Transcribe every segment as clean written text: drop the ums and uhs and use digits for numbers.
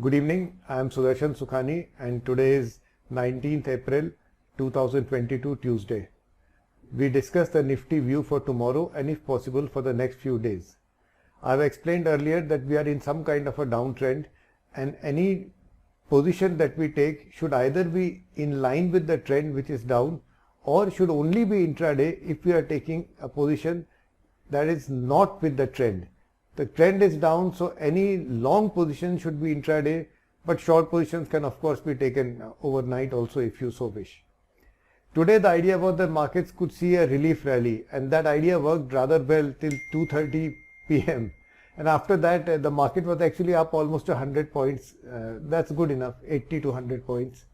Good evening, I am Sudarshan Sukhani and today is 19th April 2022 Tuesday. We discuss the Nifty view for tomorrow and if possible for the next few days. I have explained earlier that we are in some kind of a downtrend and any position that we take should either be in line with the trend which is down or should only be intraday if we are taking a position that is not with the trend. The trend is down, so any long position should be intraday, but short positions can of course be taken overnight also if you so wish. Today the idea was that markets could see a relief rally, and that idea worked rather well till 2:30 p.m. and after that the market was actually up almost 100 points. That's good enough, 80 to 100 points.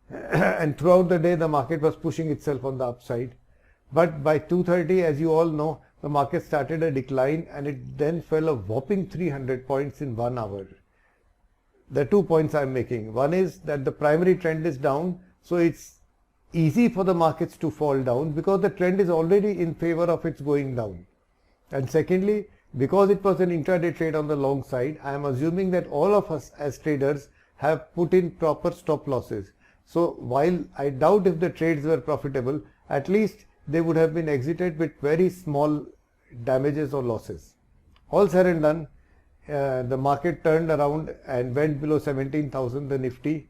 And throughout the day the market was pushing itself on the upside. But by 2:30, as you all know, the market started a decline and it then fell a whopping 300 points in 1 hour. There are 2 points I am making. One is that the primary trend is down, so it's easy for the markets to fall down because the trend is already in favor of its going down. And secondly, because it was an intraday trade on the long side, I am assuming that all of us as traders have put in proper stop losses. So while I doubt if the trades were profitable, at least they would have been exited with very small damages or losses. All said and done, the market turned around and went below 17,000, the Nifty.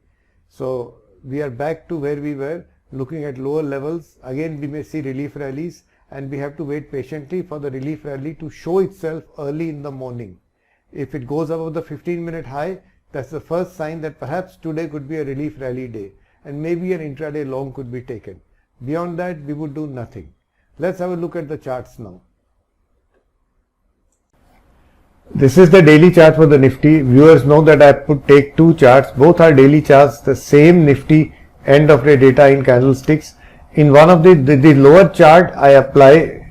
So we are back to where we were, looking at lower levels. Again, we may see relief rallies and we have to wait patiently for the relief rally to show itself early in the morning. If it goes above the 15-minute high, that's the first sign that perhaps today could be a relief rally day and maybe an intraday long could be taken. Beyond that, we would do nothing. Let's have a look at the charts now. This is the daily chart for the Nifty. Viewers know that I take two charts. Both are daily charts, the same Nifty end of day data in candlesticks. In one of the lower chart, I apply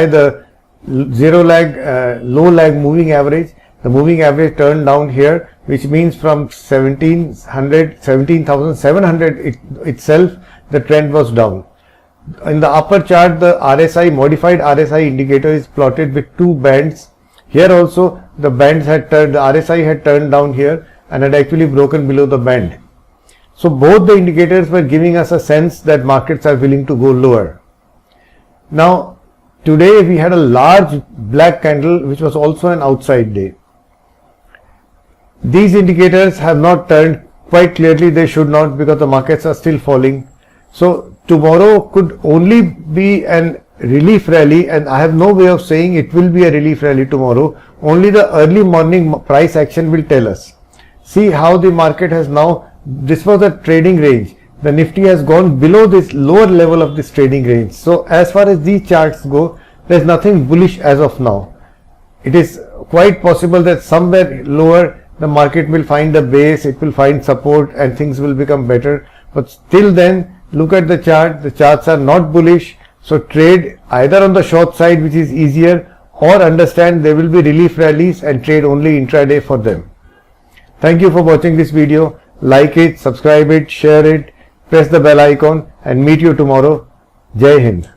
the zero lag, low lag moving average. The moving average turned down here, which means from 17,700 itself, the trend was down. In the upper chart, the RSI, modified RSI indicator is plotted with two bands. Here also, the RSI had turned down here and had actually broken below the band. So both the indicators were giving us a sense that markets are willing to go lower. Now, today we had a large black candle, which was also an outside day. These indicators have not turned quite clearly. They should not, because the markets are still falling. So tomorrow could only be an relief rally, and I have no way of saying it will be a relief rally tomorrow. Only the early morning price action will tell us. See how the market has now, this was a trading range. The Nifty has gone below this lower level of this trading range. So as far as these charts go, there is nothing bullish as of now. It is quite possible that somewhere lower the market will find a base, it will find support and things will become better. But till then, look at the chart. The charts are not bullish. So trade either on the short side, which is easier, or understand there will be relief rallies and trade only intraday for them. Thank you for watching this video. Like it, subscribe it, share it, press the bell icon and meet you tomorrow. Jai Hind.